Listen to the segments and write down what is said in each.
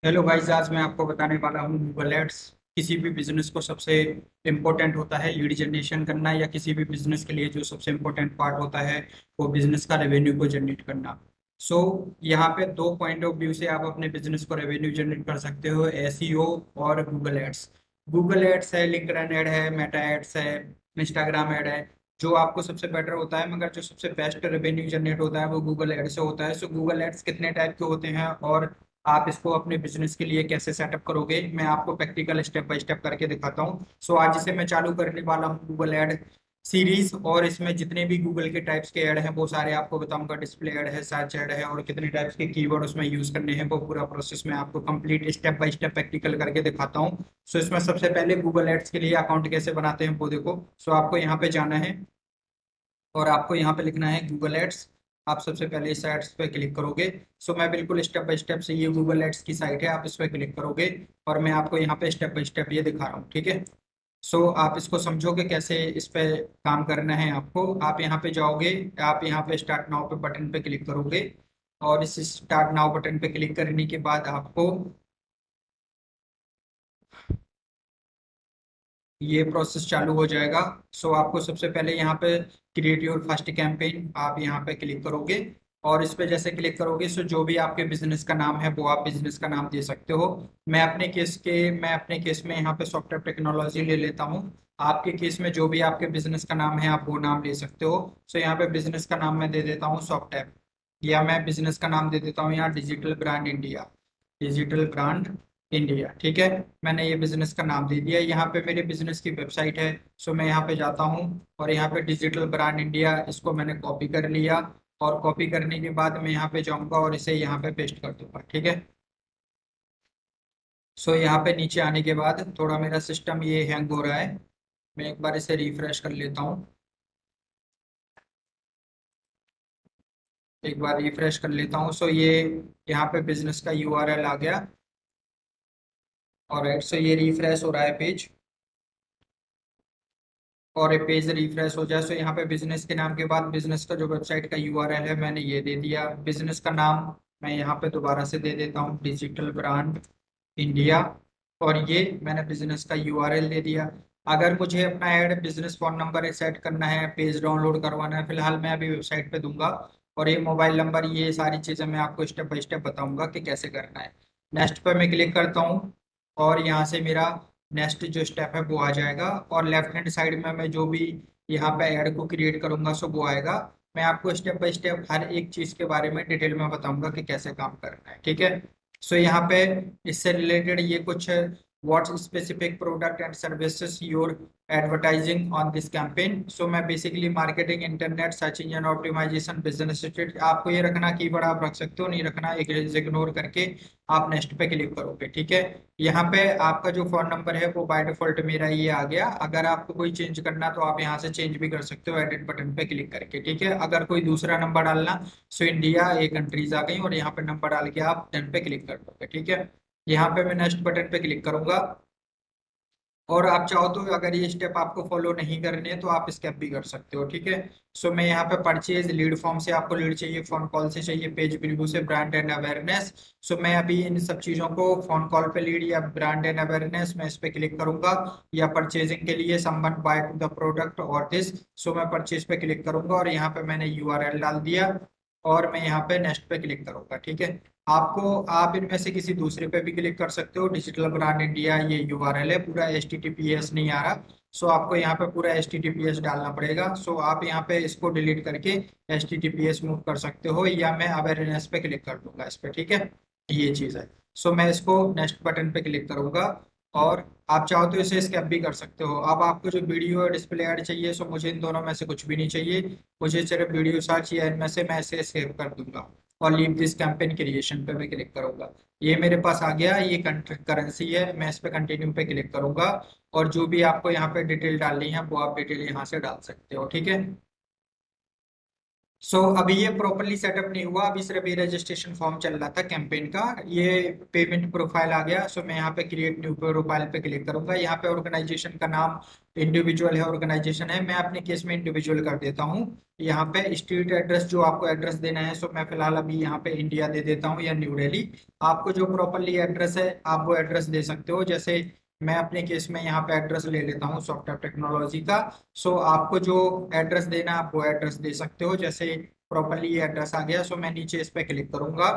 Hello guys, आज मैं आपको बताने वाला हूँ गूगल एड्स। किसी भी बिजनेस को सबसे इम्पोर्टेंट होता है लीड जनरेशन करना, या किसी भी बिजनेस के लिए जो सबसे इम्पोर्टेंट पार्ट होता है वो बिजनेस का रेवेन्यू को जनरेट करना। सो यहाँ पे दो पॉइंट ऑफ व्यू से आप अपने बिजनेस को रेवेन्यू जनरेट कर सकते हो, एसईओ और गूगल एड्स। गूगल एड्स है, लिंक्डइन एड है, मेटा एड्स है, इंस्टाग्राम एड है। जो आपको सबसे बेटर होता है, मगर जो सबसे बेस्ट रेवेन्यू जनरेट होता है वो गूगल एड से होता है। सो गूगल एड्स कितने टाइप के होते हैं और आप इसको अपने बिजनेस के लिए कैसे सेटअप करोगे, मैं आपको प्रैक्टिकल स्टेप बाय स्टेप करके दिखाता हूँ। सो आज इसे मैं चालू करने वाला हूँ गूगल ऐड सीरीज, और इसमें जितने भी गूगल के टाइप्स के ऐड हैं वो सारे आपको बताऊंगा। डिस्प्ले ऐड है, सर्च ऐड है, और कितने टाइप्स के कीवर्ड उसमें यूज करने हैं वो पूरा प्रोसेस मैं आपको complete step by step practical करके दिखाता हूँ। सो इसमें सबसे पहले गूगल एड्स के लिए अकाउंट कैसे बनाते हैं वो देखो। सो आपको यहाँ पे जाना है और आपको यहाँ पे लिखना है गूगल एड्स। आप सबसे पहले इस एड्स पे क्लिक करोगे। सो मैं बिल्कुल स्टेप बाय स्टेप से, ये गूगल एड्स की साइट है, आप इस पे क्लिक करोगे और मैं आपको यहाँ पे स्टेप बाय स्टेप ये दिखा रहा हूँ, ठीक है। सो आप इसको समझोगे कैसे इस पे काम करना है आपको। आप यहाँ पे जाओगे, आप यहाँ पे स्टार्ट नाउ पे बटन पे क्लिक करोगे, और इस स्टार्ट नाउ बटन पे क्लिक करने के बाद आपको ये प्रोसेस चालू हो जाएगा। सो आपको सबसे पहले यहाँ पे क्रिएट योर फर्स्ट कैंपेन, आप यहाँ पे क्लिक करोगे, और इस पे जैसे क्लिक करोगे सो जो भी आपके बिजनेस का नाम है वो आप बिजनेस का नाम दे सकते हो। मैं अपने केस में यहाँ पे सॉफ्टवेयर टेक्नोलॉजी ले लेता हूँ। आपके केस में जो भी आपके बिजनेस का नाम है आप वो नाम ले सकते हो। सो यहाँ पे बिजनेस का नाम मैं दे देता हूँ सॉफ्टवेयर, या मैं बिजनेस का नाम दे देता हूँ यहाँ digital brand India. Digital brand India, ठीक है। मैंने ये बिजनेस का नाम दे दिया। यहाँ पे मेरे बिजनेस की वेबसाइट है। सो मैं यहाँ पे जाता हूँ और यहाँ पे डिजिटल ब्रांड इंडिया, इसको मैंने कॉपी कर लिया। और कॉपी करने के बाद मैं यहाँ पे जाऊँगा और इसे यहाँ पे पेस्ट कर दूंगा, ठीक है। सो यहाँ पे नीचे आने के बाद थोड़ा मेरा सिस्टम ये हैंग हो रहा है, मैं एक बार इसे रिफ्रेश कर लेता हूँ। एक बार रिफ्रेश कर लेता हूँ। सो ये यहाँ पे बिजनेस का यूआरएल आ गया। और सो ये रिफ्रेश हो रहा है पेज, और ये पेज रिफ्रेश हो जाए। सो यहाँ पे बिजनेस के नाम के बाद बिजनेस का जो वेबसाइट का यूआरएल है मैंने ये दे दिया। बिजनेस का नाम मैं यहाँ पे दोबारा से दे देता हूँ, डिजिटल ब्रांड इंडिया। और ये मैंने बिजनेस का यूआरएल दे दिया। अगर मुझे अपना add business phone number set करना है, पेज डाउनलोड करवाना है, फिलहाल मैं अभी वेबसाइट पे दूंगा। और ये मोबाइल नंबर, ये सारी चीजें मैं आपको स्टेप बाय स्टेप बताऊंगा कि कैसे करना है। नेक्स्ट पे मैं क्लिक करता हूँ, और यहाँ से मेरा नेक्स्ट जो स्टेप है वो आ जाएगा। और लेफ्ट हैंड साइड में मैं जो भी यहाँ पे ऐड को क्रिएट करूंगा सो वो आएगा। मैं आपको स्टेप बाय स्टेप हर एक चीज के बारे में डिटेल में बताऊंगा कि कैसे काम करना है, ठीक है। सो यहाँ पे इससे रिलेटेड ये कुछ, what specific product and services your advertising on this campaign. So मैं basically marketing, internet, search engine optimisation, business strategy, आपको ये रखना, कीवर्ड आप रख सकते हो, नहीं रखना इग्नोर करके आप नेक्स्ट पे क्लिक करोगे, ठीक है। यहाँ पे आपका जो फोन नंबर है वो बाय डिफॉल्ट मेरा ये आ गया। अगर आपको कोई चेंज करना तो आप यहाँ से चेंज भी कर सकते हो एडिट बटन पे क्लिक करके, ठीक है। अगर कोई दूसरा नंबर डालना, सो इंडिया ये कंट्रीज आ गई, और यहाँ पे नंबर डाल के आप डन पे क्लिक कर दोगे, ठीक है। यहाँ पे मैं नेक्स्ट बटन पे क्लिक करूंगा। और आप चाहो तो अगर ये स्टेप आपको फॉलो नहीं करने हैं तो आप स्केप भी कर सकते हो, ठीक है। सो मैं यहाँ पे परचेज लीड फॉर्म से, आपको लीड चाहिए, फोन कॉल से चाहिए, पेज प्रीव्यू से, ब्रांड एंड अवेयरनेस। सो मैं अभी इन सब चीजों को, फोन कॉल पे लीड या ब्रांड एंड अवेयरनेस, मैं इस पे क्लिक करूंगा। या परचेजिंग के लिए someone by two the product और दिस, सो मैं परचेज पे क्लिक करूंगा, और यहाँ पे मैंने यूआरएल डाल दिया। और मैं यहाँ पे नेक्स्ट पे क्लिक करूंगा, ठीक है। आपको, आप इनमें से किसी दूसरे पे भी क्लिक कर सकते हो। डिजिटल ब्रांड इंडिया ये यूआरएल है, पूरा HTTPS नहीं आ रहा। सो आपको यहाँ पे पूरा HTTPS डालना पड़ेगा। सो आप यहाँ पे इसको डिलीट करके HTTPS मूव कर सकते हो, या मैं अवेयरनेस पे क्लिक कर दूंगा इस पे, ठीक है। ये चीज़ है। सो मैं इसको नेक्स्ट बटन पे क्लिक करूंगा, और आप चाहो तो इसे स्कैप भी कर सकते हो। अब आपको जो वीडियो और डिस्प्ले ऐड चाहिए, सो मुझे इन दोनों में से कुछ भी नहीं चाहिए। मुझे सिर्फ वीडियो सर्च या इनमें से मैं इसे सेव कर दूंगा। और लीव दिस कैंपेन क्रिएशन पे मैं क्लिक करूंगा। ये मेरे पास आ गया, ये करेंसी है, मैं इस पे कंटिन्यू पे क्लिक करूंगा। और जो भी आपको यहाँ पे डिटेल डालनी है वो आप डिटेल यहाँ से डाल सकते हो, ठीक है। अभी ये प्रॉपरली सेटअप नहीं हुआ, अभी सिर्फ ये रजिस्ट्रेशन फॉर्म चल रहा था कैंपेन का। ये पेमेंट प्रोफाइल आ गया। मैं यहाँ पे क्रिएट न्यू प्रोफाइल पे क्लिक करूंगा। यहाँ पे ऑर्गेनाइजेशन का नाम इंडिविजुअल है, ऑर्गेनाइजेशन है, मैं अपने केस में इंडिविजुअल कर देता हूँ। यहाँ पे स्ट्रीट एड्रेस जो आपको एड्रेस देना है, मैं फिलहाल अभी यहाँ पे इंडिया दे देता हूँ या न्यू दिल्ली। आपको जो प्रॉपरली एड्रेस है आप वो एड्रेस दे सकते हो। जैसे मैं अपने केस में यहाँ पे एड्रेस ले लेता हूँ सॉफ्टवेयर टेक्नोलॉजी का। आपको जो एड्रेस देना है आप वो एड्रेस दे सकते हो। जैसे प्रॉपरली ये एड्रेस आ गया, मैं नीचे इस पे क्लिक करूंगा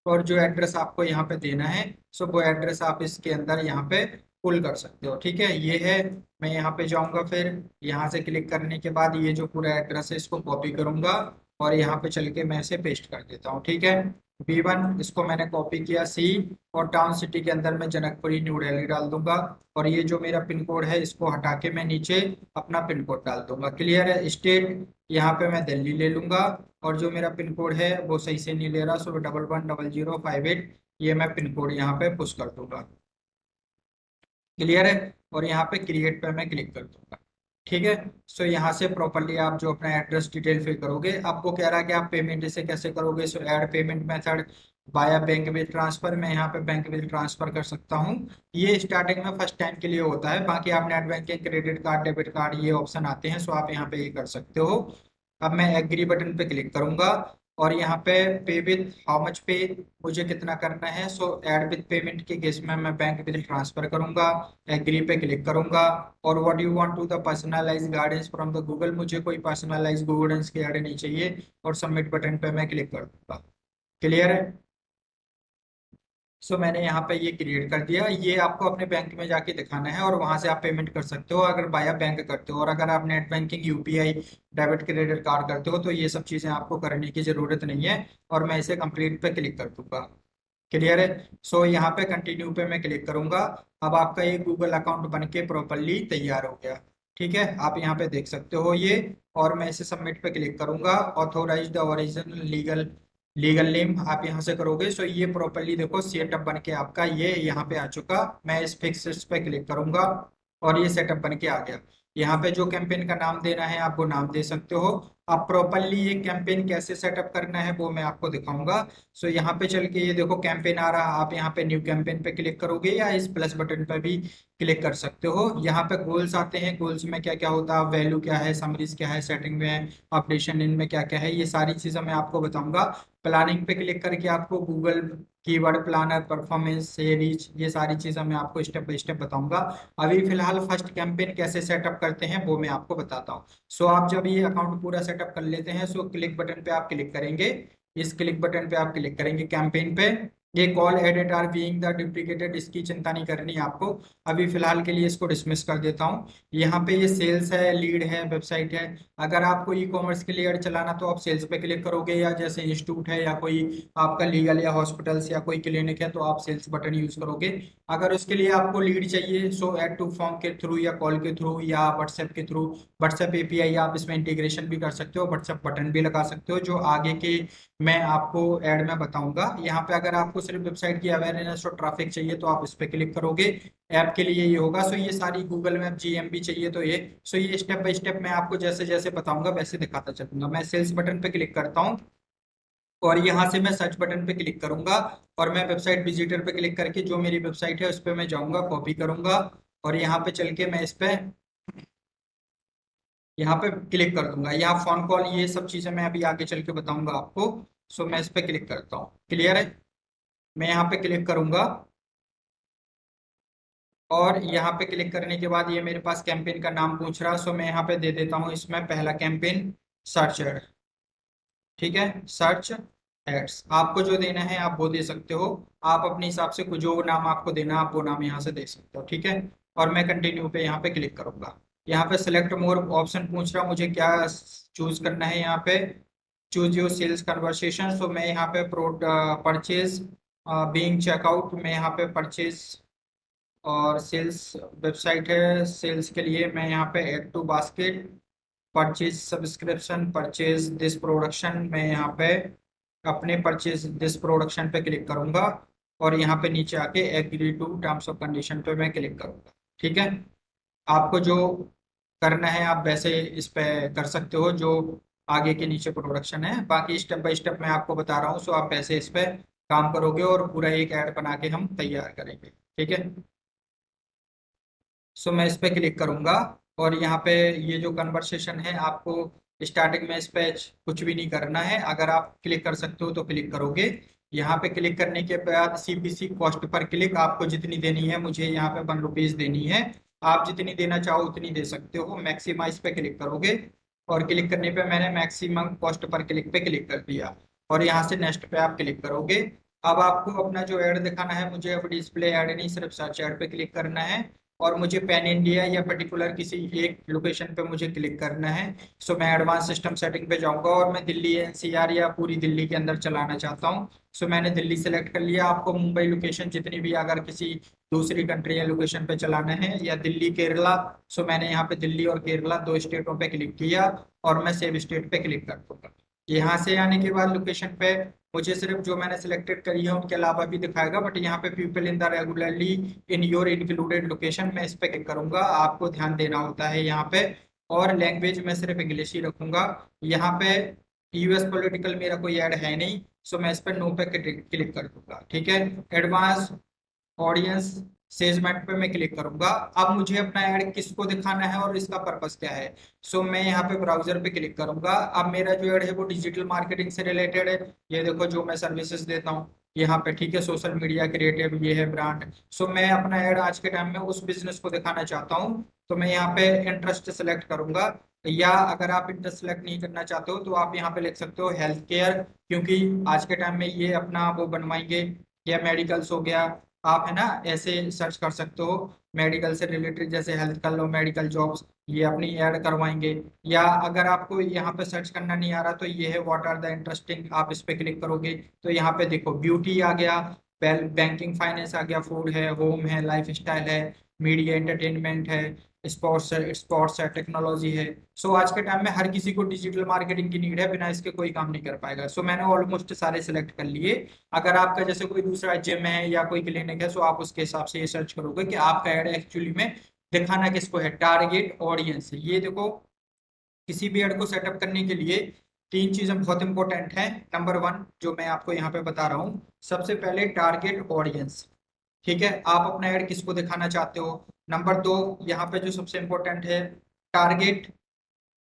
और जो एड्रेस आपको यहाँ पे देना है, वो एड्रेस आप इसके अंदर यहाँ पे पुल कर सकते हो। ठीक है, ये है। मैं यहाँ पे जाऊंगा, फिर यहाँ से क्लिक करने के बाद ये जो पूरा एड्रेस है इसको कॉपी करूंगा और यहाँ पे चल के मैं इसे पेस्ट कर देता हूँ। ठीक है, B1 इसको मैंने कॉपी किया, सी, और टाउन सिटी के अंदर मैं जनकपुरी न्यू दिल्ली डाल दूंगा। और ये जो मेरा पिन कोड है इसको हटा के मैं नीचे अपना पिन कोड डाल दूंगा। क्लियर है। स्टेट यहाँ पे मैं दिल्ली ले लूंगा और जो मेरा पिन कोड है वो सही से नहीं ले रहा, 110058 ये मैं पिन कोड यहाँ पे पुश कर दूंगा। क्लियर है। और यहाँ पे क्रिएट पे मैं क्लिक कर दूंगा। ठीक है। यहाँ से प्रॉपरली आप जो अपना एड्रेस डिटेल फिल करोगे, आपको कह रहा है कि आप पेमेंट इसे कैसे करोगे। ऐड पेमेंट मेथड बाया बैंक विद ट्रांसफर, मैं यहाँ पे बैंक विद ट्रांसफर कर सकता हूँ। ये स्टार्टिंग में फर्स्ट टाइम के लिए होता है, बाकी आप net banking, credit card, debit card ये ऑप्शन आते हैं, आप यहाँ पे ये कर सकते हो। अब मैं एग्री बटन पे क्लिक करूंगा और यहाँ पे विद हाउ मच पे, मुझे कितना करना है। ऐड विद पेमेंट के केस में मैं बैंक विद ट्रांसफर करूंगा, एग्री पे क्लिक करूंगा। और what you want to the personalise guidance from the Google, मुझे कोई पर्सनलाइज गाइडेंस की ऐड नहीं चाहिए और सबमिट बटन पे मैं क्लिक कर दूंगा। क्लियर है। मैंने यहाँ पे ये क्रिएट कर दिया। ये आपको अपने बैंक में जाके दिखाना है और वहां से आप पेमेंट कर सकते हो अगर बाया बैंक करते हो। और अगर आप net banking, UPI, debit credit card करते हो तो ये सब चीजें आपको करने की जरूरत नहीं है। और मैं इसे कंप्लीट पे क्लिक कर दूंगा। क्लियर है। यहाँ पे कंटिन्यू पे मैं क्लिक करूंगा। अब आपका ये गूगल अकाउंट बन के प्रॉपरली तैयार हो गया। ठीक है, आप यहाँ पे देख सकते हो ये। और मैं इसे सबमिट पे क्लिक करूंगा। Authorise the original legal legal name आप यहाँ से करोगे। ये प्रॉपरली देखो सेटअप बन के आपका ये यहाँ पे आ चुका। मैं इस फिक्स पे क्लिक करूंगा और ये सेटअप बन के आ गया। यहाँ पे जो कैंपेन का नाम देना है आप वो नाम दे सकते हो। अब प्रॉपरली ये कैंपेन कैसे सेटअप करना है वो मैं आपको दिखाऊंगा। यहाँ पे चल के ये देखो कैंपेन आ रहा, आप यहाँ पे न्यू कैंपेन पे क्लिक करोगे या इस प्लस बटन पे भी क्लिक कर सकते हो। यहाँ पे गोल्स आते हैं, गोल्स में क्या क्या होता है, वैल्यू क्या है, समरीज क्या है, सेटिंग में है, अपडेशन इनमें क्या क्या है, ये सारी चीजें मैं आपको बताऊंगा। प्लानिंग पे क्लिक करके आपको गूगल कीवर्ड प्लानर, परफॉर्मेंस से रीच, ये सारी चीजें मैं आपको स्टेप बाय स्टेप बताऊंगा। अभी फिलहाल फर्स्ट कैंपेन कैसे सेटअप करते हैं वो मैं आपको बताता हूँ। आप जब ये अकाउंट पूरा सेटअप कर लेते हैं, क्लिक बटन पे आप क्लिक करेंगे। इस क्लिक बटन पे आप क्लिक करेंगे कैंपेन पे। ये call edit are being the duplicated, इसकी चिंता नहीं करनी आपको। अभी फिलहाल के लिए इसको डिसमिस कर देता हूँ। यहाँ पे ये सेल्स है, लीड है, वेबसाइट है। अगर आपको ई कॉमर्स के लिए ऐड चलाना तो आप सेल्स पे क्लिक करोगे, या जैसे इंस्टीट्यूट है या कोई आपका लीगल या हॉस्पिटल्स या कोई क्लिनिक है तो आप सेल्स बटन यूज करोगे। अगर उसके लिए आपको लीड चाहिए ऐड टू फॉर्म के थ्रू या कॉल के थ्रू या व्हाट्सएप के थ्रू, व्हाट्सएप एपीआई आप इसमें इंटीग्रेशन भी कर सकते हो, व्हाट्सएप बटन भी लगा सकते हो, जो आगे के मैं आपको ऐड में बताऊंगा। यहाँ पे अगर आपको सिर्फ वेबसाइट की अवेयरनेस और ट्रैफिक चाहिए तो आप इस पे क्लिक करोगे। ऐप के लिए ये होगा। ये सारी गूगल मैप, जीएमबी चाहिए तो ये। ये स्टेप बाय स्टेप मैं आपको जैसे जैसे बताऊंगा वैसे दिखाता चलूंगा। मैं सेल्स बटन पे क्लिक करता हूँ और यहाँ से मैं सर्च बटन पे क्लिक करूंगा और मैं वेबसाइट विजिटर पे क्लिक करके जो मेरी वेबसाइट है उस पर मैं जाऊंगा, कॉपी करूंगा और यहाँ पे चल के मैं इस पे यहाँ पे क्लिक कर दूंगा। यहाँ फोन कॉल, ये सब चीजें मैं अभी आगे चल के बताऊंगा आपको। मैं इस पे क्लिक करता हूँ। क्लियर है। मैं यहाँ पे क्लिक करूंगा और यहाँ पे क्लिक करने के बाद ये मेरे पास कैंपेन का नाम पूछ रहा, मैं यहाँ पे दे देता हूँ इसमें पहला कैंपेन सर्च एड। ठीक है, सर्च एड्स आपको जो देना है आप वो दे सकते हो। आप अपने हिसाब से जो नाम आपको देना आप वो नाम यहाँ से दे सकते हो। ठीक है। और मैं कंटिन्यू पे यहाँ पे क्लिक करूंगा। यहाँ पे सेलेक्ट मोर ऑप्शन पूछ रहा, मुझे क्या चूज करना है। यहाँ पे चूज योर सेल्स कन्वर्सेशन, मैं यहाँ पे परचेज बीइंग चेकआउट, मैं यहाँ पे परचेज और सेल्स वेबसाइट है। सेल्स के लिए मैं यहाँ पे add to basket, purchase subscription, purchase this production, मैं यहाँ पे अपने परचेज दिस प्रोडक्शन पे क्लिक करूंगा और यहाँ पे नीचे आके agree to terms of condition पे मैं क्लिक करूंगा। ठीक है। आपको जो करना है आप वैसे इस पे कर सकते हो, जो आगे के नीचे प्रोडक्शन है, बाकी स्टेप बाय स्टेप मैं आपको बता रहा हूँ। सो आप ऐसे इस पे काम करोगे और पूरा एक ऐड बना के हम तैयार करेंगे, ठीक है। सो मैं इस पे क्लिक करूंगा और यहाँ पे ये जो कन्वर्सेशन है आपको स्टार्टिंग में इस पे कुछ भी नहीं करना है। अगर आप क्लिक कर सकते हो तो क्लिक करोगे। यहाँ पे क्लिक करने के बाद सीपीसी कॉस्ट पर क्लिक, आपको जितनी देनी है, मुझे यहाँ पे 1 रुपीज देनी है। आप जितनी देना चाहो उतनी दे सकते हो। मैक्सिमाइज पे क्लिक करोगे और क्लिक करने पे मैंने मैक्सिमम कॉस्ट पर क्लिक पे क्लिक कर दिया और यहाँ से नेक्स्ट पे आप क्लिक करोगे। अब आपको अपना जो ऐड दिखाना है, मुझे अब डिस्प्ले ऐड नहीं, सिर्फ सर्च ऐड पे क्लिक करना है और मुझे पैन इंडिया या पर्टिकुलर किसी एक लोकेशन पे मुझे क्लिक करना है। सो मैं एडवांस सिस्टम सेटिंग पे जाऊंगा और मैं दिल्ली एनसीआर या पूरी दिल्ली के अंदर चलाना चाहता हूँ। सो मैंने दिल्ली सेलेक्ट कर लिया। आपको मुंबई लोकेशन जितनी भी अगर किसी दूसरी कंट्री या लोकेशन पे चलाना है, या दिल्ली केरला, सो मैंने यहाँ पे दिल्ली और केरला 2 स्टेटों पे क्लिक किया और मैं सेव स्टेट पे क्लिक कर दूंगा। यहाँ से आने के बाद लोकेशन पे मुझे सिर्फ जो मैंने सिलेक्टेड करी है उनके अलावा भी दिखाएगा, बट यहाँ पे people in the regularly in your included location, मैं इस पे क्लिक करूंगा। आपको ध्यान देना होता है यहाँ पे। और लैंग्वेज मैं सिर्फ इंग्लिश ही रखूंगा। यहाँ पे यूएस पॉलिटिकल मेरा कोई ऐड है नहीं, सो मैं इस पर नो पे क्लिक कर दूंगा, ठीक है। एडवांस ऑडियंस सेगमेंट पे मैं क्लिक करूंगा। अब मुझे अपना ऐड किसको दिखाना है और इसका पर्पस क्या है। सो मैं यहाँ पे ब्राउजर पे क्लिक करूंगा। अब मेरा जो ऐड है वो डिजिटल मार्केटिंग से रिलेटेड है। ये देखो जो मैं सर्विसेज देता हूँ यहाँ पे, ठीक है। सोशल मीडिया क्रिएटिव, ये है ब्रांड। सो मैं अपना ऐड आज के टाइम में उस बिजनेस को दिखाना चाहता हूँ, तो मैं यहाँ पे इंटरेस्ट सेलेक्ट करूंगा। या अगर आप इंटरेस्ट सेलेक्ट नहीं करना चाहते हो तो आप यहाँ पे लिख सकते हो हेल्थ केयर, क्योंकि आज के टाइम में ये अपना वो बनवाएंगे। या मेडिकल्स हो गया, आप है ना ऐसे सर्च कर सकते हो। मेडिकल से रिलेटेड जैसे हेल्थ कर लो, मेडिकल जॉब्स, ये अपनी ऐड करवाएंगे। या अगर आपको यहाँ पे सर्च करना नहीं आ रहा तो ये है व्हाट आर द इंटरेस्टिंग, आप इस पे क्लिक करोगे तो यहाँ पे देखो ब्यूटी आ गया, बैंकिंग फाइनेंस आ गया, फूड है, होम है, लाइफ स्टाइल है, मीडिया एंटरटेनमेंट है, स्पोर्ट्स है, टेक्नोलॉजी है। सो आज के टाइम में हर किसी को डिजिटल मार्केटिंग की नीड है, बिना इसके कोई काम नहीं कर पाएगा। सो मैंने ऑलमोस्ट सारे सिलेक्ट कर लिए। अगर आपका जैसे कोई दूसरा जिम है या कोई क्लिनिक है, सो आप उसके हिसाब से ये सर्च करोगे कि आपका ऐड एक्चुअली में दिखाना किसको है, टारगेट ऑडियंस है। ये देखो, किसी भी ऐड को सेटअप करने के लिए 3 चीजें बहुत इंपॉर्टेंट हैं। नंबर 1 जो मैं आपको यहाँ पे बता रहा हूँ, सबसे पहले टारगेट ऑडियंस, ठीक है। आप अपना ऐड किसको दिखाना चाहते हो। नंबर 2 यहाँ पे जो सबसे इंपॉर्टेंट है, टारगेट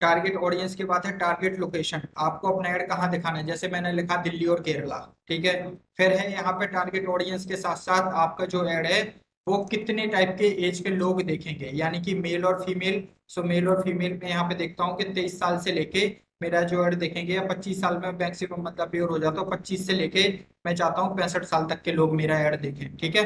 टारगेट ऑडियंस के बाद है टारगेट लोकेशन, आपको अपना ऐड कहाँ दिखाना है। जैसे मैंने लिखा दिल्ली और केरला, ठीक है। फिर है यहाँ पे टारगेट ऑडियंस के साथ साथ आपका जो ऐड है वो कितने टाइप के एज के लोग देखेंगे, यानी कि मेल और फीमेल। सो मेल और फीमेल में यहाँ पे देखता हूँ कि 23 साल से लेके मेरा जो ऐड देखेंगे, या 25 साल में मैक्सिमम मतलब प्योर हो जाता हूँ, 25 से लेके मैं चाहता हूँ 65 साल तक के लोग मेरा ऐड देखें, ठीक है।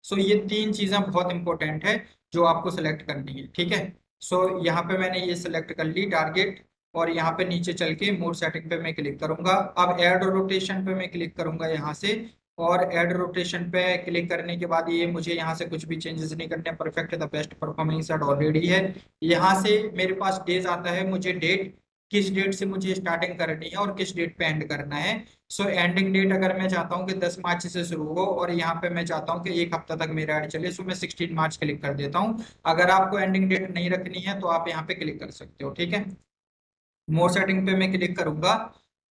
सो ये 3 चीजें बहुत इंपॉर्टेंट है जो आपको सिलेक्ट करनी है, ठीक है। सो यहाँ पे मैंने ये सिलेक्ट कर ली टारगेट, और यहाँ पे नीचे चल के मोड सेटिंग पे मैं क्लिक करूंगा। अब ऐड रोटेशन पे मैं क्लिक करूंगा यहाँ से, और ऐड रोटेशन पे क्लिक करने के बाद ये मुझे यहाँ से कुछ भी चेंजेस नहीं करने, perfect the best performing ad already है। यहाँ से मेरे पास डेज आता है, मुझे डेट किस डेट से मुझे स्टार्टिंग करनी है और किस डेट पे एंड करना है। सो एंडिंग डेट अगर मैं चाहता हूँ कि 10 मार्च से शुरू हो और यहाँ पे मैं चाहता हूँ कि 1 हफ्ता तक मेरा ऐड चले, सो मैं 16 मार्च क्लिक कर देता हूँ। अगर आपको एंडिंग डेट नहीं रखनी है तो आप यहाँ पे क्लिक कर सकते हो, ठीक है। मोर सेटिंग पे मैं क्लिक करूंगा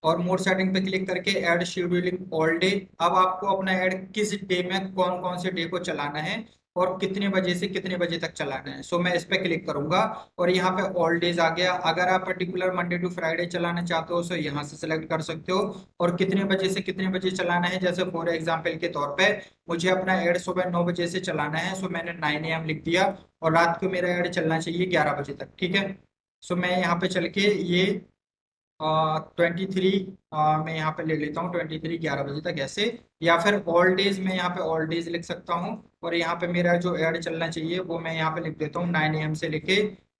और मोर सेटिंग पे क्लिक करके ऐड शेड्यूलिंग ऑल डे। अब आपको अपना ऐड किस डे में कौन कौन से डे को चलाना है और कितने बजे से कितने बजे तक चलाना है। सो मैं इस पे क्लिक करूंगा और यहाँ पे ऑल डेज आ गया। अगर आप पर्टिकुलर मंडे टू फ्राइडे चलाना चाहते हो, सो यहाँ से सिलेक्ट कर सकते हो। और कितने बजे से कितने बजे चलाना है, जैसे फॉर एग्जाम्पल के तौर पे मुझे अपना ऐड सुबह 9 बजे से चलाना है, सो मैंने 9 AM लिख दिया। और रात को मेरा ऐड चलना चाहिए 11 बजे तक, ठीक है। सो मैं यहाँ पे चल के ये 23 मैं यहाँ पे ले लेता हूँ, 23 11 बजे तक ऐसे। या फिर ऑल डेज, मैं यहाँ पे ऑल डेज लिख सकता हूँ। और यहाँ पे मेरा जो ऐड चलना चाहिए वो मैं यहाँ पे लिख देता हूँ 9 AM से लेके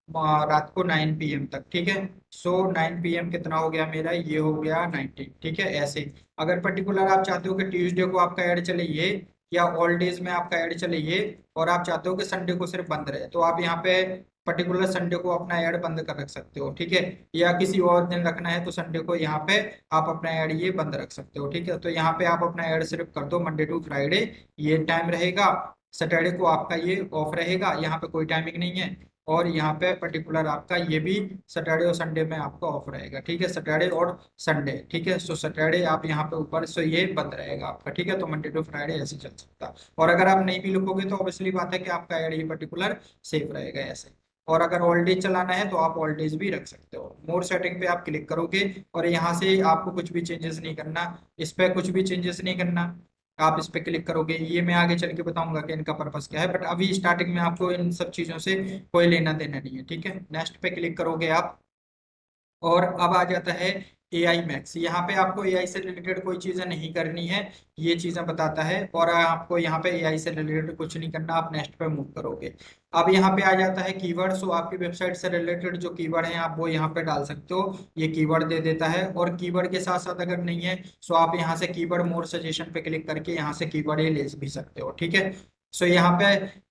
रात को 9 PM तक, ठीक है। सो 9 PM कितना हो गया मेरा, ये हो गया 19, ठीक है। ऐसे अगर पर्टिकुलर आप चाहते हो कि ट्यूसडे को आपका ऐड चले ये, या ऑल डेज में आपका ऐड चले ये, और आप चाहते हो कि संडे को सिर्फ बंद रहे, तो आप यहाँ पे पर्टिकुलर संडे को अपना ऐड बंद कर रख सकते हो, ठीक है। या किसी और दिन रखना है तो संडे को यहाँ पे आप अपना ऐड ये बंद रख सकते हो, ठीक है। तो यहाँ पे आप अपना ऐड सिर्फ कर दो मंडे टू फ्राइडे, ये टाइम रहेगा। सैटरडे को आपका ये ऑफ रहेगा, यहाँ पे कोई टाइमिंग नहीं है। और यहाँ पे पर्टिकुलर आपका ये भी सैटरडे और संडे में आपका ऑफ रहेगा, ठीक है, सैटरडे और संडे, ठीक है। सो सैटरडे आप यहाँ पे ऊपर, सो ये बंद रहेगा आपका, ठीक है। तो मंडे टू फ्राइडे ऐसे चल सकता है। और अगर आप नहीं भी लिखोगे तो ऑब्वियसली बात है कि आपका ऐड ये पर्टिकुलर सेफ रहेगा ऐसे। और अगर ऑल डेज चलाना है तो आप ऑल डेज भी रख सकते हो। मोर सेटिंग पे आप क्लिक करोगे और यहाँ से आपको कुछ भी चेंजेस नहीं करना, इस पे कुछ भी चेंजेस नहीं करना। आप इस पे क्लिक करोगे, ये मैं आगे चल के बताऊंगा कि इनका पर्पस क्या है, बट अभी स्टार्टिंग में आपको इन सब चीजों से कोई लेना देना नहीं है, ठीक है। नेक्स्ट पे क्लिक करोगे आप, और अब आ जाता है एआई मैक्स। यहाँ पे आपको एआई से रिलेटेड कोई चीजें नहीं करनी है, ये चीजें बताता है। और आपको यहाँ पे एआई से रिलेटेड कुछ नहीं करना, आप नेक्स्ट पे मूव करोगे। अब यहाँ पे आ जाता है कीवर्ड। सो आपकी वेबसाइट से रिलेटेड जो कीवर्ड है आप वो यहाँ पे डाल सकते हो, ये कीवर्ड दे देता है। और कीवर्ड के साथ साथ अगर नहीं है सो आप यहाँ से कीवर्ड मोर सजेशन पे क्लिक करके यहाँ से कीवर्ड ये ले भी सकते हो, ठीक है। सो यहाँ पे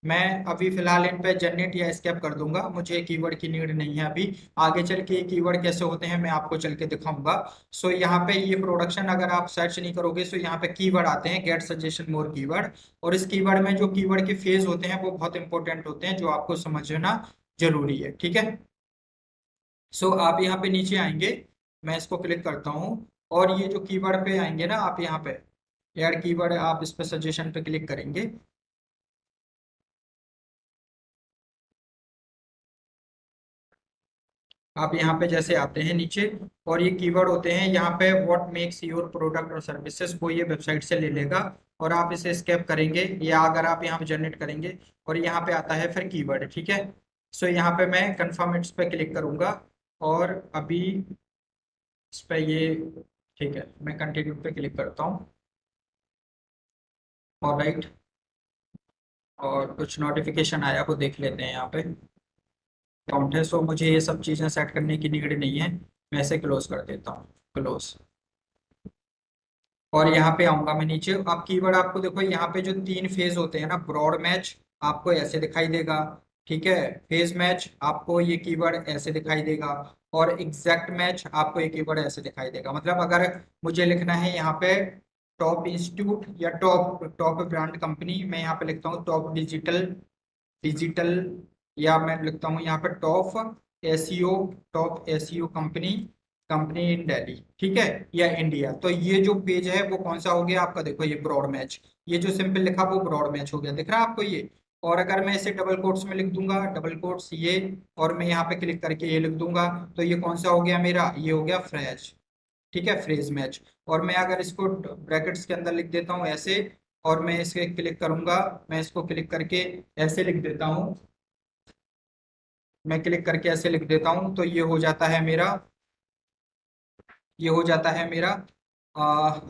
मैं अभी फिलहाल इन पे जनरेट या स्केप कर दूंगा, मुझे कीवर्ड की नीड नहीं है अभी। आगे चल के कीवर्ड कैसे होते हैं मैं आपको चल के दिखाऊंगा। सो यहाँ पे ये प्रोडक्शन अगर आप सर्च नहीं करोगे सो यहाँ पे कीवर्ड आते हैं, गेट सजेशन मोर कीवर्ड। और इस कीवर्ड में जो कीवर्ड के फेज होते हैं वो बहुत इंपॉर्टेंट होते हैं, जो आपको समझना जरूरी है, ठीक है। सो आप यहाँ पे नीचे आएंगे, मैं इसको क्लिक करता हूँ, और ये जो कीवर्ड पे आएंगे ना आप यहाँ पे ऐड कीवर्ड, आप इस पे सजेशन पे क्लिक करेंगे। आप यहाँ पे जैसे आते हैं नीचे, और ये कीवर्ड होते हैं यहाँ पे, व्हाट मेक्स योर प्रोडक्ट और सर्विसेज, वो ये वेबसाइट से ले लेगा। और आप इसे स्केप करेंगे या अगर आप यहाँ पे जनरेट करेंगे, और यहाँ पे आता है फिर कीवर्ड, ठीक है। सो यहाँ पे मैं कंफर्म इट्स पे क्लिक करूंगा, और अभी इस पे ये, ठीक है, मैं कंटिन्यू पे क्लिक करता हूँ। और राइट, और कुछ नोटिफिकेशन आया वो देख लेते हैं यहाँ पे। अकाउंट है, सो मुझे ये सब चीज़ें सेट करने की नीड नहीं है, मैं इसे क्लोज कर देता हूँ, क्लोज। और यहाँ पे आऊंगा मैं नीचे। आप कीवर्ड आपको देखो यहाँ पे जो तीन फेज होते हैं ना, ब्रॉड मैच आपको ऐसे दिखाई देगा, ठीक है। फेज मैच आपको ये कीवर्ड ऐसे दिखाई देगा, और एग्जैक्ट मैच आपको ये कीवर्ड ऐसे दिखाई देगा। मतलब अगर मुझे लिखना है यहाँ पे टॉप इंस्टीट्यूट या टॉप टॉप ब्रांड कंपनी, मैं यहाँ पे लिखता हूँ टॉप डिजिटल डिजिटल, या मैं लिखता हूँ यहाँ पे top SEO, top SEO company, company इन दिल्ली, ठीक है, या इंडिया। तो ये जो पेज है वो कौन सा हो गया आपका, देखो ये ब्रॉड मैच, ये जो सिंपल लिखा वो ब्रॉड मैच हो गया, दिख रहा है आपको ये। और अगर मैं इसे डबल कोट्स में लिख दूंगा, डबल कोट्स ये, और मैं यहाँ पे क्लिक करके ये लिख दूंगा, तो ये कौन सा हो गया मेरा, ये हो गया फ्रेज, ठीक है, फ्रेज मैच। और मैं अगर इसको ब्रैकेट्स के अंदर लिख देता हूँ ऐसे, और मैं इसे क्लिक करूंगा, मैं इसको क्लिक करके ऐसे लिख देता हूँ, मैं क्लिक करके ऐसे लिख देता हूँ, तो ये हो जाता है मेरा, ये हो जाता है मेरा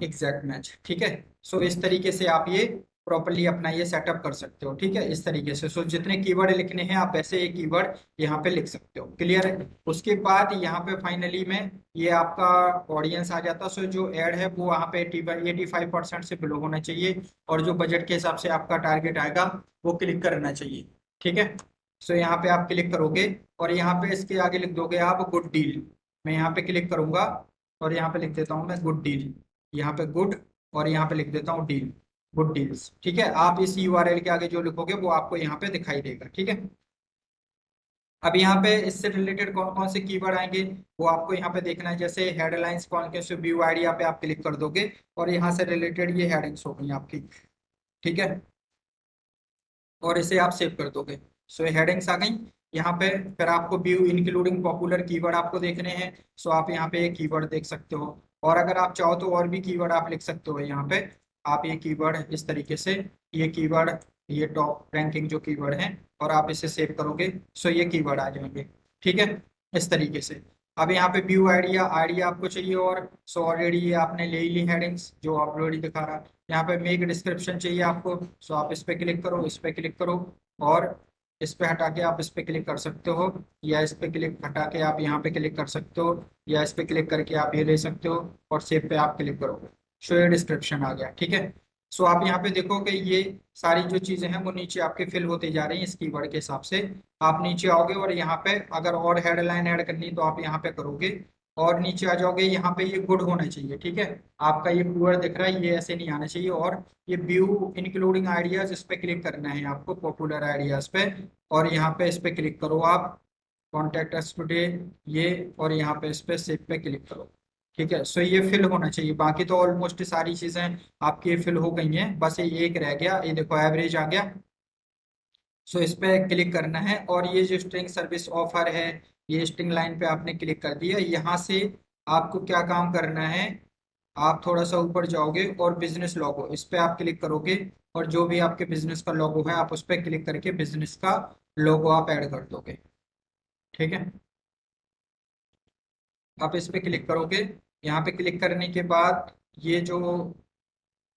एग्जैक्ट मैच, ठीक है। सो इस तरीके से आप ये प्रॉपरली अपना ये सेटअप कर सकते हो, ठीक है, इस तरीके से। सो जितने कीवर्ड लिखने हैं आप ऐसे एक कीवर्ड यहाँ पे लिख सकते हो, क्लियर है। उसके बाद यहाँ पे फाइनली में ये आपका ऑडियंस आ जाता है। सो जो एड है वो वहाँ पे 85% से बिलो होना चाहिए, और जो बजट के हिसाब से आपका टारगेट आएगा वो क्लिक करना चाहिए, ठीक है। सो यहाँ पे आप क्लिक करोगे, और यहाँ पे इसके आगे लिख दोगे आप गुड डील। मैं यहाँ पे क्लिक करूंगा, और यहाँ पे लिख देता हूँ मैं गुड डील, यहाँ पे गुड, और यहाँ पे लिख देता हूँ डील, गुड डील्स, ठीक है। आप इस यूआरएल के आगे जो लिखोगे वो आपको यहाँ पे दिखाई देगा, ठीक है। अब यहाँ पे इससे रिलेटेड कौन कौन से कीवर्ड आएंगे वो आपको यहाँ पे देखना है। जैसे हेडलाइंस, कौन कैसे व्यू आइडिया पे आप क्लिक कर दोगे, और यहाँ से रिलेटेड ये हेडिंग्स हो गई आपकी, ठीक है, और इसे आप सेव कर दोगे। सो हेडिंग्स आ गई यहाँ पे। फिर आपको व्यू इंक्लूडिंग पॉपुलर कीवर्ड आपको देखने हैं, सो आप यहाँ पे एक कीवर्ड देख सकते हो। और अगर आप चाहो तो और भी कीवर्ड आप लिख सकते हो यहाँ पे। आप ये कीवर्ड इस तरीके से, ये कीवर्ड, ये टॉप रैंकिंग जो कीवर्ड हैं, और आप इसे सेव करोगे सो ये कीवर्ड आ जाएंगे, ठीक है, इस तरीके से। अब यहाँ पे व्यू आइडिया, आइडिया आपको चाहिए, और सो ऑलरेडी ये आपने ले ली हेडिंग्स जो ऑलरेडी दिखा रहा है। यहाँ पे मेक डिस्क्रिप्शन चाहिए आपको, सो आप इस पे क्लिक करो, इस पे क्लिक करो, और इस पे हटा के आप इस पे क्लिक कर सकते हो, या इस पे क्लिक हटा के आप यहाँ पे क्लिक कर सकते हो, या इस पे क्लिक करके आप ये ले सकते हो, और सेव पे आप क्लिक करोगे, शो ये डिस्क्रिप्शन आ गया, ठीक है। सो आप यहाँ पे देखोगे ये सारी जो चीजें हैं वो नीचे आपके फिल होती जा रही हैं इस कीवर्ड के हिसाब से। आप नीचे आओगे, और यहाँ पे अगर और हेडलाइन ऐड करनी है तो आप यहाँ पे करोगे, और नीचे आ जाओगे, यहाँ पे ये गुड होना चाहिए, ठीक है। आपका ये पुअर दिख रहा है, ये ऐसे नहीं आना चाहिए। और ये व्यू इंक्लूडिंग आइडियाज, इस पे क्लिक करना है आपको, पॉपुलर आइडियाज पे। और यहाँ पे इस पे क्लिक करो आप, कॉन्टेक्ट अस टुडे, ये। और यहाँ पे इस पे सेव पे क्लिक करो, ठीक है। सो ये फिल होना चाहिए, बाकी तो ऑलमोस्ट सारी चीजें आपकी फिल हो गई हैं, बस ये एक रह गया, ये देखो एवरेज आ गया। सो इस पे क्लिक करना है, और ये जो स्ट्रिंग सर्विस ऑफर है, ये स्ट्रिंग लाइन पे आपने क्लिक कर दिया। यहाँ से आपको क्या काम करना है, आप थोड़ा सा ऊपर जाओगे और बिजनेस लोगो, इस पे आप क्लिक करोगे। और जो भी आपके बिजनेस का लोगो है, आप उस पे क्लिक करके बिजनेस का लोगो आप ऐड कर दोगे, ठीक है। आप इस पे क्लिक करोगे, यहाँ पे क्लिक करने के बाद ये जो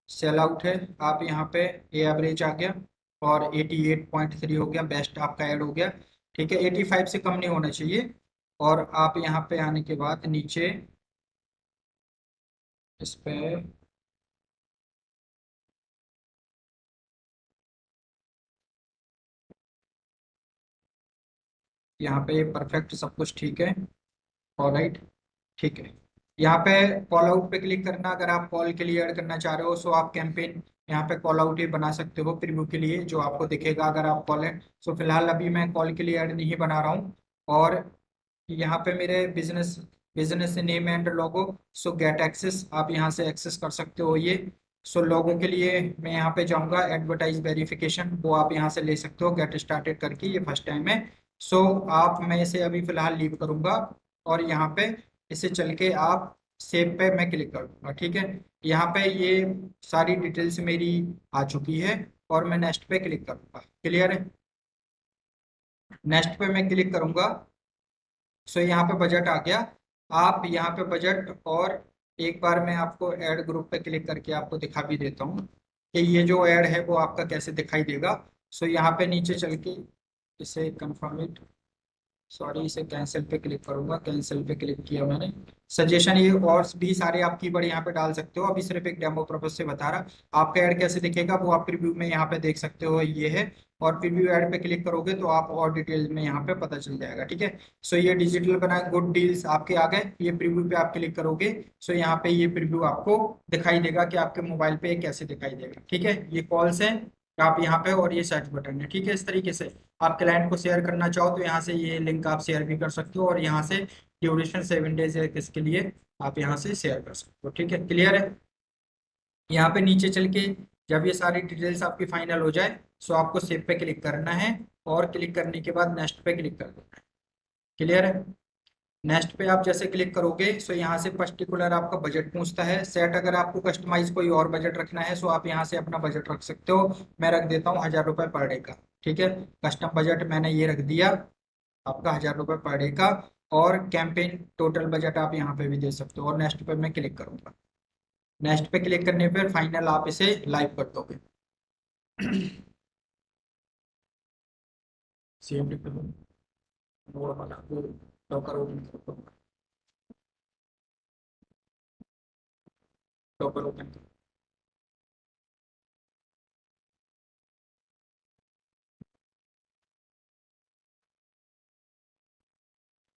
सेल आउट है, आप यहाँ पे ए एवरेज आ गया, और 88.3 हो गया, बेस्ट आपका ऐड हो गया, ठीक है। 85 से कम नहीं होना चाहिए। और आप यहाँ पे आने के बाद नीचे इस पे यहाँ पे परफेक्ट सब कुछ ठीक है, ऑलराइट, ठीक है। यहाँ पे कॉल आउट पे क्लिक करना, अगर आप कॉल के लिए ऐड करना चाह रहे हो, सो आप कैंपेन यहाँ पे कॉल आउट ही बना सकते हो प्रीव्यू के लिए, जो आपको दिखेगा अगर आप कॉल है। सो फिलहाल अभी मैं कॉल के लिए ऐड नहीं बना रहा हूँ। और यहाँ पे मेरे business business name and logo, so get access, आप यहाँ से एक्सेस कर सकते हो ये। सो लोगों के लिए मैं यहाँ पे जाऊँगा, एडवर्टाइज वेरिफिकेशन, वो आप यहाँ से ले सकते हो, गेट स्टार्टेड करके, ये फर्स्ट टाइम है। सो आप, मैं इसे अभी फिलहाल लीव करूँगा, और यहाँ पे इसे चल के आप सेव पे मैं क्लिक कर दूंगा, ठीक है। यहाँ पे ये सारी डिटेल्स मेरी आ चुकी है, और मैं नेक्स्ट पे क्लिक करूँगा, क्लियर है। नेक्स्ट पे मैं क्लिक करूँगा। सो यहाँ पे बजट आ गया। आप यहाँ पे बजट, और एक बार मैं आपको ऐड ग्रुप पे क्लिक करके आपको दिखा भी देता हूँ कि ये जो ऐड है वो आपका कैसे दिखाई देगा। सो यहाँ पे नीचे चल के इसे कंफर्म इट, सॉरी, इसे कैंसिल पे क्लिक करूंगा, कैंसिल पे क्लिक किया मैंने। सजेशन ये और भी सारे आप कीवर्ड यहाँ पे डाल सकते हो, अभी सिर्फ एक डेमो पर्पज से बता रहा। आपका ऐड कैसे दिखेगा वो आप प्रीव्यू में यहाँ पे देख सकते हो, ये है। और प्रीव्यू ऐड पे क्लिक करोगे तो आप और डिटेल में यहाँ पे पता चल जाएगा, ठीक है। सो ये डिजिटल बना गुड डील्स आपके आ गए, ये प्रीव्यू पे आप क्लिक करोगे। सो यहाँ पे ये प्रीव्यू आपको दिखाई देगा कि आपके मोबाइल पे कैसे दिखाई देगा, ठीक है। ये कॉल्स है आप यहाँ पे, और ये सर्च बटन है, ठीक है। इस तरीके से आप क्लाइंट को शेयर करना चाहो तो यहाँ से ये लिंक आप शेयर भी कर सकते हो, और यहाँ से ड्यूरेशन 7 डेज है किसके लिए, आप यहाँ से शेयर कर सकते हो, ठीक है, क्लियर है। यहाँ पे नीचे चल के जब ये सारी डिटेल्स आपकी फाइनल हो जाए, सो आपको सेव पे क्लिक करना है, और क्लिक करने के बाद नेक्स्ट पे क्लिक कर देना है, क्लियर है। नेक्स्ट पे आप जैसे क्लिक करोगे, सो यहाँ से पर्टिकुलर आपका बजट पूछता है सेट, अगर आपको कस्टमाइज कोई और बजट रखना है, सो आप यहाँ से अपना बजट रख सकते हो। मैं रख देता हूँ 1000 रुपये पर डे का, ठीक है। कस्टम बजट मैंने ये रख दिया, आपका 1000 रुपये पर डे का। और कैंपेन टोटल बजट आप यहाँ पे भी दे सकते हो, और नेक्स्ट पे मैं क्लिक करूंगा। नेक्स्ट पे क्लिक करने पर फाइनल आप इसे लाइव कर दोगे। सेव करो, वो वाला, वो टोकर ओपन करो, टोकर ओपन करो।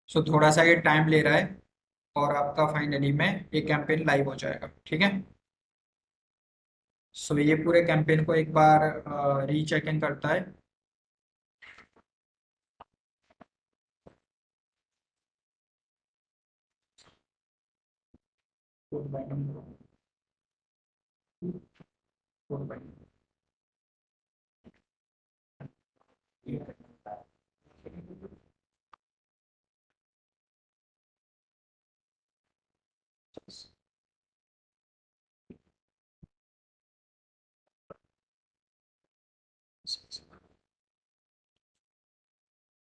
सो थोड़ा सा ये टाइम ले रहा है, और आपका फाइनली में ये कैंपेन लाइव हो जाएगा, ठीक है। सो ये पूरे कैंपेन को एक बार रीचेकिंग करता है।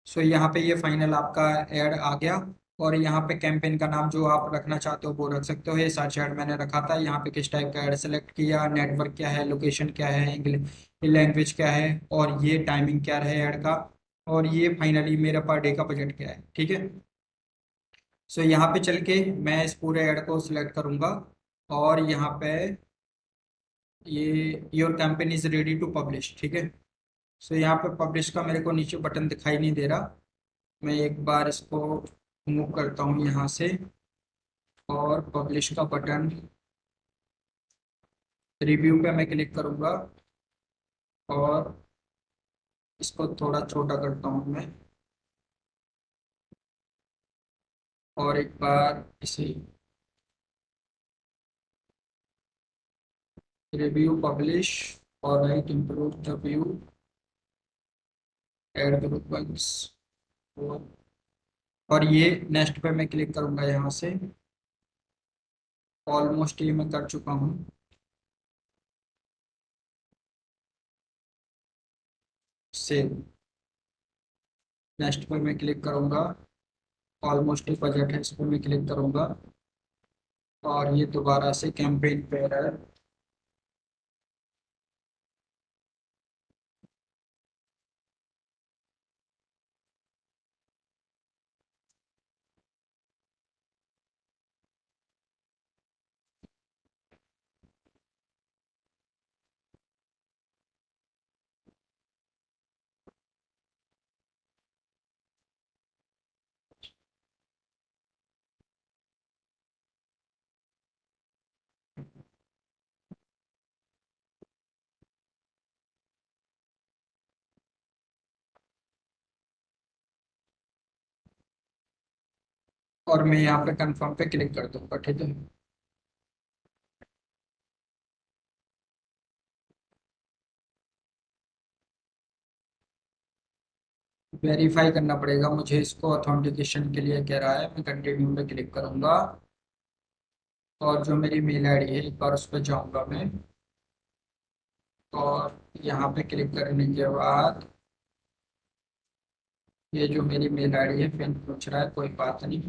सो यहाँ पे ये फाइनल आपका ऐड आ गया। और यहाँ पे कैंपेन का नाम जो आप रखना चाहते हो वो रख सकते हो, ये सर्च ऐड मैंने रखा था। यहाँ पे किस टाइप का ऐड सेलेक्ट किया, नेटवर्क क्या है, लोकेशन क्या है, इंग्लिश लैंग्वेज क्या है, और ये टाइमिंग क्या है ऐड का, और ये फाइनली मेरा पर डे का बजट क्या है, ठीक है। सो यहाँ पे चल के मैं इस पूरे ऐड को सिलेक्ट करूंगा, और यहाँ पे ये your campaign is ready to publish, ठीक है। सो यहाँ पे पब्लिश का मेरे को नीचे बटन दिखाई नहीं दे रहा, मैं एक बार इसको मूव करता हूँ यहाँ से, और पब्लिश का बटन, रिव्यू पे मैं क्लिक करूंगा और इसको थोड़ा छोटा करता हूँ मैं, और एक बार इसे रिव्यू पब्लिश और right improve the view ad group bugs, और ये नेक्स्ट पे मैं क्लिक करूंगा यहाँ से। ऑलमोस्ट ये मैं कर चुका हूँ। सेव, नेक्स्ट पे मैं क्लिक करूंगा। ऑलमोस्ट ही बजट है, इस पर मैं क्लिक करूंगा और ये दोबारा से कैंपेन पे है। और मैं यहाँ पे कंफर्म पे क्लिक कर दूंगा, ठीक है। वेरीफाई करना पड़ेगा मुझे इसको, ऑथेंटिकेशन के लिए कह रहा है। मैं कंटिन्यू पे क्लिक करूंगा और जो मेरी मेल आईडी है एक बार उस पर जाऊंगा मैं, और यहाँ पे क्लिक करने के बाद ये जो मेरी मेल आईडी है पिन पूछ रहा है, कोई बात नहीं।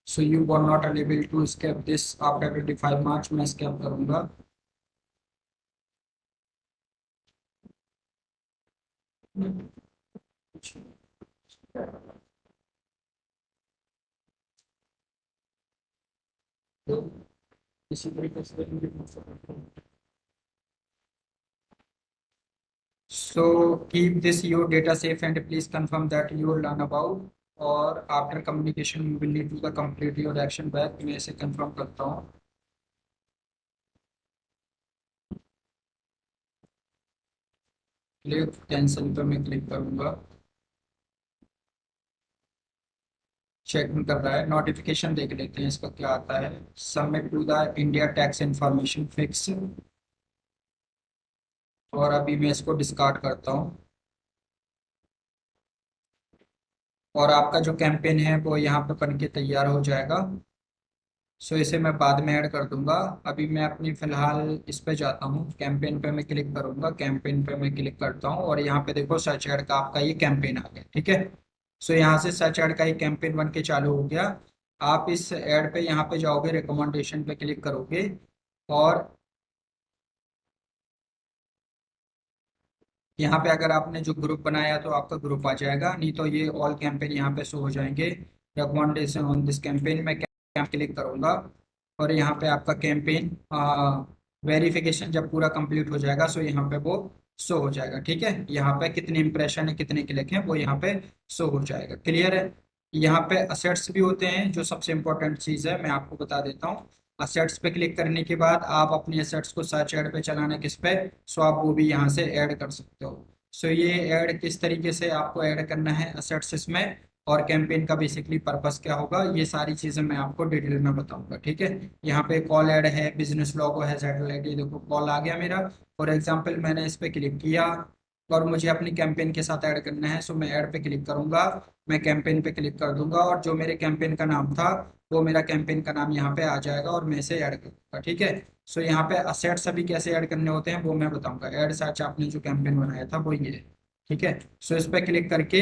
So you were not enable to skip this after 25 March, मैं स्केप करूंगा। तो इसी तरीके से so keep this your data safe and please confirm that you learn about, और after communication you will need to the complete your action back, मैं इसे confirm करता हूँ। क्लिक कैंसिल पे मैं क्लिक करूंगा। चेक कर रहा है, नोटिफिकेशन देख लेते हैं इसका क्या आता है। Submit to the India tax information fix, और अभी मैं इसको डिस्कार्ड करता हूँ। और आपका जो कैंपेन है वो यहाँ पे बन के तैयार हो जाएगा। सो इसे मैं बाद में ऐड कर दूंगा। अभी मैं अपनी फिलहाल इस पे जाता हूँ, कैंपेन पे मैं क्लिक करूंगा, कैंपेन पे मैं क्लिक करता हूँ और यहाँ पे देखो सर्च ऐड का आपका ये कैंपेन आ गया, ठीक है। सो यहाँ से सर्च ऐड का ये कैंपेन बन के चालू हो गया। आप इस ऐड पे यहाँ पे जाओगे, रिकमेंडेशन पे क्लिक करोगे और यहाँ पे अगर आपने जो ग्रुप बनाया तो आपका ग्रुप आ जाएगा, नहीं तो ये ऑल कैंपेन यहाँ पे शो हो जाएंगे। रिकमेंडेशन ऑन दिस कैंपेन में क्लिक करूंगा और यहाँ पे आपका कैंपेन वेरिफिकेशन जब पूरा कंप्लीट हो जाएगा सो यहाँ पे वो शो हो जाएगा, ठीक है। यहाँ पे कितने इंप्रेशन है, कितने क्लिक हैं, वो यहाँ पे शो हो जाएगा, क्लियर है। यहाँ पे असेट्स भी होते हैं, जो सबसे इंपॉर्टेंट चीज़ है मैं आपको बता देता हूँ। असेट्स पे क्लिक करने के बाद आप अपने असेट्स को सर्च ऐड पे चलाना किस पे, सो आप वो भी यहाँ से ऐड कर सकते हो। सो ये ऐड किस तरीके से आपको ऐड करना है असेट्स इसमें, और कैंपेन का बेसिकली पर्पस क्या होगा, ये सारी चीजें मैं आपको डिटेल में बताऊंगा, ठीक है। यहाँ पे कॉल ऐड है, बिजनेस लोगो है, सैटेलाइट, ये देखो कॉल आ गया मेरा। फॉर एग्जांपल मैंने इस पे क्लिक किया और मुझे अपनी कैंपेन के साथ ऐड करना है, सो मैं ऐड पे क्लिक करूंगा। मैं कैंपेन पे क्लिक कर दूंगा और जो मेरे कैंपेन का नाम था वो मेरा कैंपेन का नाम यहाँ पे आ जाएगा और मैं इसे ऐड करूंगा, ठीक है। सो यहाँ पे असेट्स अभी कैसे ऐड करने होते हैं वो मैं बताऊंगा। ऐड सर्च आपने जो कैंपेन बनाया था वो ये है, ठीक है। सो इस पे क्लिक करके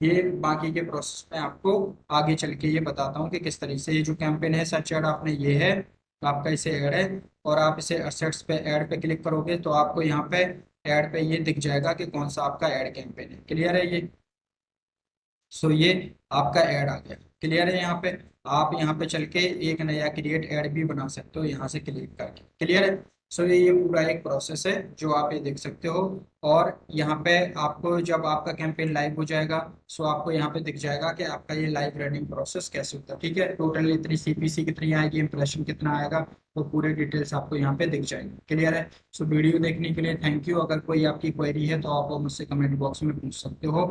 ये बाकी के प्रोसेस में आपको आगे चल के ये बताता हूँ कि किस तरीके से ये जो कैंपेन है सर्च ऐड आपने ये है, तो आपका इसे ऐड है और आप इसे असेट्स पे ऐड पे क्लिक करोगे तो आपको यहाँ पे ऐड पे ये दिख जाएगा कि कौन सा आपका ऐड कैंपेन है, क्लियर है ये। सो ये आपका ऐड आ गया। क्लियर है? यहाँ पे आप यहाँ पे चल के एक नया क्रिएट ऐड भी बना सकते हो यहाँ से क्लिक करके। क्लियर है? सो ये पूरा एक प्रोसेस है जो आप ये देख सकते हो। और यहाँ पे आपको जब आपका कैंपेन लाइव हो जाएगा, सो आपको यहाँ पे दिख जाएगा कि आपका ये लाइव रनिंग प्रोसेस कैसे होता है। ठीक है, टोटल इतनी सीपीसी कितनी आएगी, इंप्रेशन कितना आएगा, तो पूरे डिटेल्स आपको यहाँ पे दिख जाएंगे। क्लियर है? सो वीडियो देखने के लिए थैंक यू। अगर कोई आपकी क्वेरी है तो आप मुझसे कमेंट बॉक्स में पूछ सकते हो।